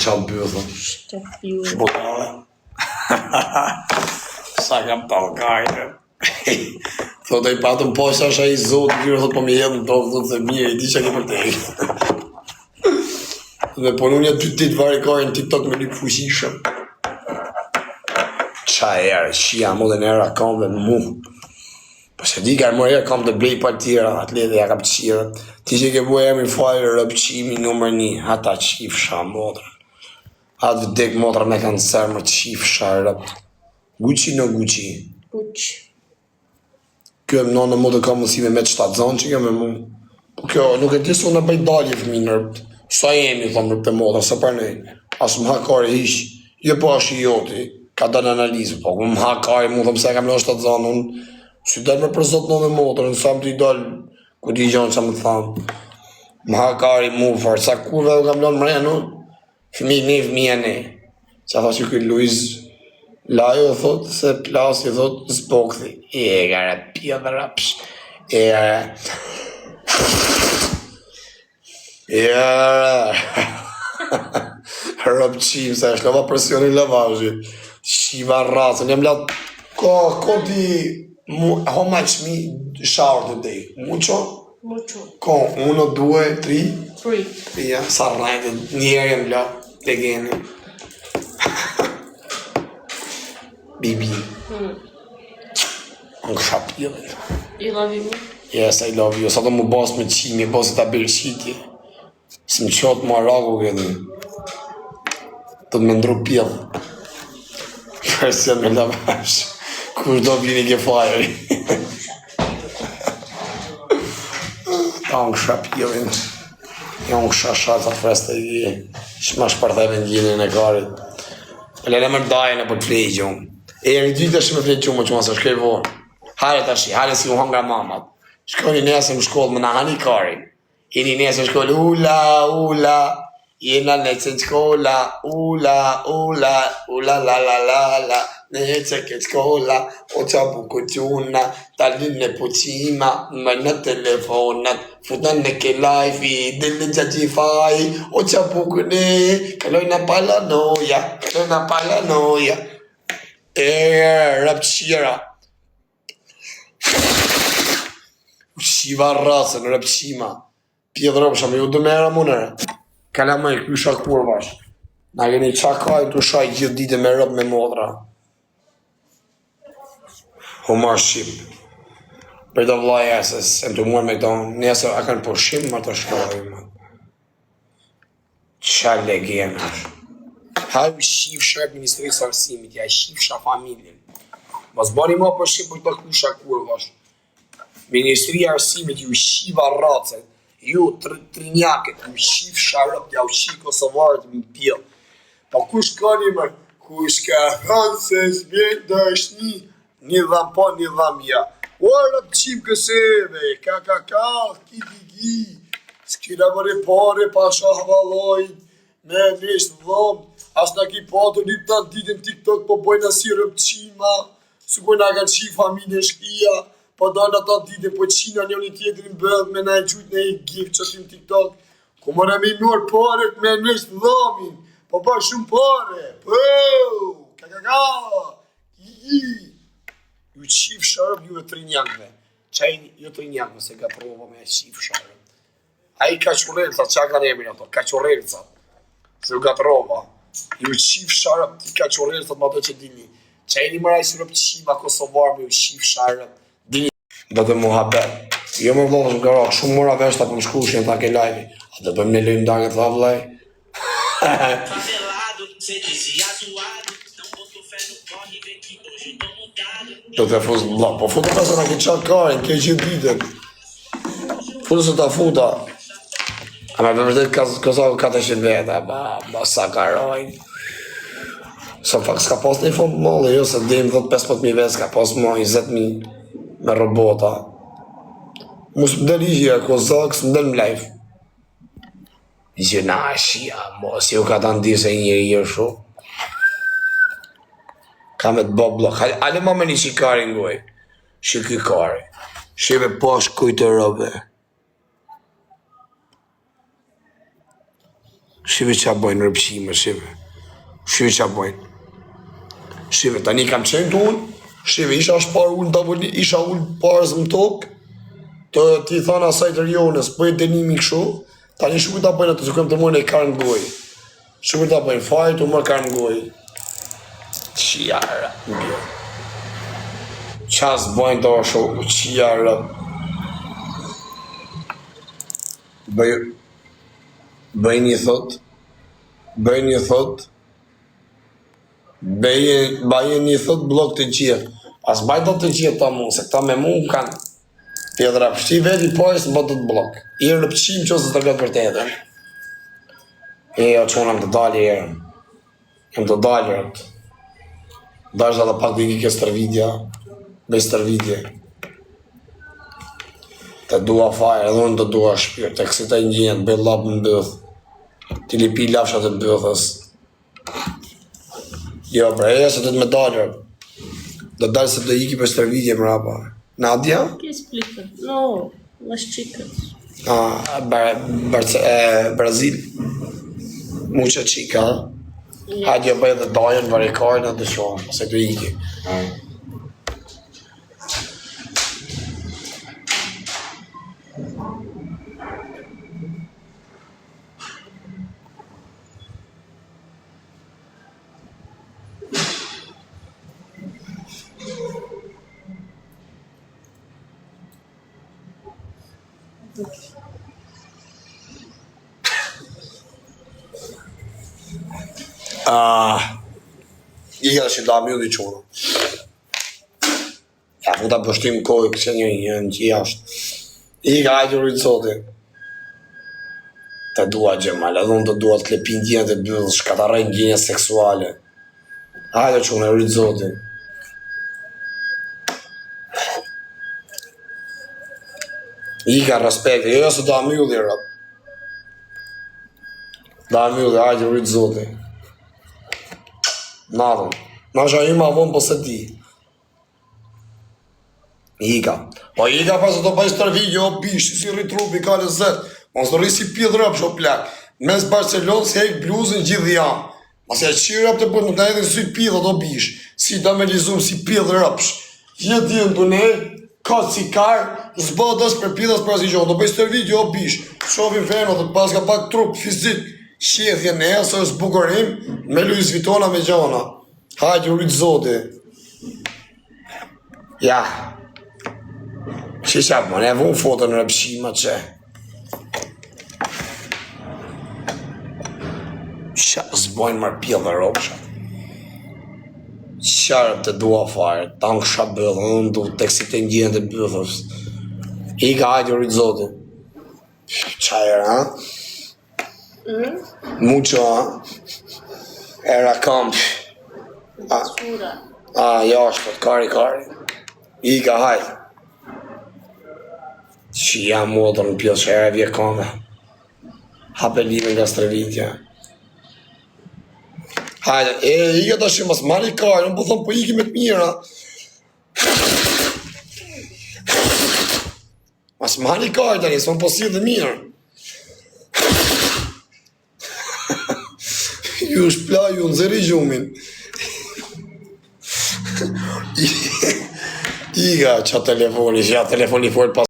qatë bëthën. Shpotale. Sa kam talkajtë. Thot e i patëm poshtë asha i zotë, kërë thot po mi jedhë në tokë, thot se mirë, i di që ke për te. Dhe po në një 2 ditë varikajnë në TikTok me një fushishëm. Qa erë, shia mu dhe në era kam dhe në mu. Po se di ka e mërë kam të blej pa tjera, atlete ja kam qire. Ti që ke bua jemi falë rëpqimi nëmër 1, ata qifësha motrë. Atë vdek motrë me kancer më qifësha rëpt. Gucci në Gucci. Gucci. Kjo e më në mu dhe ka mësime me 7 zonë që kjo me mu. Po kjo nuk e disë unë e bëj dalje fëmi në rëpt. Sa jemi, thëmë rëpt e motrë, se për nej. Asë më hakare ishë, jo po ashtë i joti, ka da në analizë, po më hakare mu, thëmë se kam në 7 zonë, unë si dalë me përzot në me motrë, nësa më të i dalë, ku t'i gjonë që më thamë. Më hakare mu, farë, sa kurve u kam në mrenu, fëmi ne, fëmija ne. Që a tha që këj Luiz, Lajo thot se plasi thot zbokthi. E gara pia dhe rapsh. E gara. E gara. Rëpqim se është lava presionin lavazhi. Shiva rrasën. Jem lat. Ko ti. How much me shower today? Mucho? Mucho. Ko 1, 2, 3? 3. Ja, sa rrajtë. Njerë jem lat. Te geni. Baby. Unë kësha pjëllën. You love you? Yes, I love you. Sa të më basë me qimi, basë të abelshiti. Si më qatë më arago këtë. Të të me ndru pjëllë. Kërësja me lavash. Kush do bini ke fajri. Ta unë kësha pjëllën. Ja unë kësha shatë të freste i gje. Shma shpartheve në gjinin e karit. Lele më rdajnë e për të flejgjë unë. E një dy të shumë fletë qumë që ma se shkej vorë. Hare të shi, hare si u hangra mamat. Shkoj një nesë në shkollë më në hani kari. I një nesë në shkollë, ula, jena nëse në shkolla, ula, la, nëse ke shkolla, o qa buku quna, talin në puqima, më në telefonat, futën në ke live-i, dillë në gjaqifaj, o qa buku ne, kaloj në palanoja. Rëpqira. Shiva rrasën, rëpqima. Pjedhërëpësha me ju dëmera munere. Kala me i kysha kur vash. Na keni qakaj të shaj gjithë dite me rëp me modra. Ho marë shqip. Për të vlaj esës, e më të muar me këto, nëse a kanë përshim, më të shkojmë. Qa legjen është. Haju shif shërë Ministrisë Arsimit, ja shif shë familjen. Mas bani ma përshim për të kusha kur vash. Ministri Arsimit ju shiva racet, ju trinjaket, ju shif sharëp, ja u shif Kosovarët më pjellë. Pa kush ka një mërë, kush ka thënë se s'bjen dhe është një dham po, një dham ja. O rëp qim këseve, ka, ki, s'kina mëre pare, pasha havalojnë, me nështë dhëmë, as në ki patë një të ditën TikTok, po bojnë asi rëp qima, su bojnë a kanë qi familje shkia, po dojnë ata ditën, po qina një një tjetërin bëdhë, me na e gjujtë në e gifë që tim TikTok, ku mëre me nërë paret me nështë dhëmin, po bërë shumë pare, ka, ju qif sharëp juve trinjakve, qajnë ju trinjakve se ka prova me qif sharëp. A i ka qurelca, qa ka remin ato, ka qurelca, se ju ka prova, ju qif sharëp, ti ka qurelca më ato që dini, qajnë i mëraj sërëp qiva Kosovar me ju qif sharëp, dini. Do të muhabet, jo më vlotë më garak, shumë mora veshta për më shkushin ta ke lajvi, a të bëjmë në lejmë dangë të thavlaj? Do të fuzë bla, po futa ta se në ke qatë karin, ke gjithë ditën. Futa se ta futa. A me përvërdet Kosovë 400 vete, ba sa karojnë. Sa fakt s'ka pas një fond mëllë, jo se dim 15.000 vete, s'ka pas më 20.000 me robota. Mus më del ishja Kozak, s'më del më live. Gjëna shia, mos ju ka të ndi se njëri jë shumë. Ka me të bo blok. Ale ma me një shikari ngoj. Shikikari. Shqive pash kujtë rëve. Shive qa bojnë rëpshime, shive. Shive qa bojnë. Shive, tani kam qenë të unë, shive, isha shpar unë tavolin, isha unë parës më tokë, të ti thana asaj të rjonës, bëjt denimi këshu, tani shumë ta bëjnë atë, su kem të mojnë e karë në gojë. Shumë ta bëjnë fajt, u më karë në gojë. Qijara, në qas bëjnë të shumë, qijara. Bëjnë një thot, bëjnë një thot blok të gjithë. As bajt do të gjithë ta mu, se këta me mu kanë. Pjedra pështi veti pojës në bëtë të blok. I rëpqim që ose të këtë për të edhen. O që unë të dalë e erën. Jem të dalë e rëpë. Dashda dhe pak dhe i kike stërvidja. Bëj stërvidje. Të dua fajë, edhe unë të dua shpirë. Të kësi të njënjët, bëj lapë në bëthë. Ti li pi lafshat e bëthës. Jo, bre, e se të të me dalë rëpë. Do dalë se të iki për stërvidje më rapa. Nadia? Che explica? No, las chicas. Brazil. Mucha chica. Hajde jo bëjë dhe dajën, varikajnë dhe shumë, se të iki. I ka që da mjulli qonë. Ja, futa pështim kohë, këse një që jashtë. I ka hajtë rritë sotin. Të dua gjemal, edhe unë të dua të klepin djenë të bëllë, shkatarajnë gjenje seksuale. Hajtë qonë, rritë sotin. I ka respekte, jo se da mjulli rrët. Da mjulli, hajtë rritë sotin. Nadhën, nasha ima vonë për se ti. Ika. Po ika pas e të pajsë tërvi, jo bishë, si rrit trupi, ka lezet. Mos të rrit si pjedh rëpë, sho plak. Mes Barcelonë se hek bluzën gjithë jam. Mas e qirë rëpë të përë, nuk në edhe si pjedh ato bishë. Si da me lizumë si pjedh rëpësh. Gjithë djenë të ne, ka si karë, zba dësë për pjedhës për asë i gjohë. Do pajsë tërvi, jo bishë. Shofim feno, të pas ka pak trup fizik. Shqethje në e, së është bukurim, me Louis Vuittona me gjona. Hajtë, rritë zoti. Ja. Që qabë, më ne vun fotën në rëpshima që. Qa zbojnë mërë pjellë dhe ropësha. Qarëp të dua fare, tanë kësha bëllë, në du të kësi të njënë të bëllës. I ka hajtë, rritë zoti. Qajër, ha? Mucho, era kamp. Basura. Jashtë, kari. I ka hajtë. Që jam modër në pjellë që era vje kame. Hapelimin nga strevitja. Hajde, i ka të shimas, mari kari, në po thëmë, po iki me të mira. Mas mari kari tani, s'më po si dhe mirë. Ju shpla, ju nëzëri gjumin. I ka qa telefoni, që ja telefoni fort pas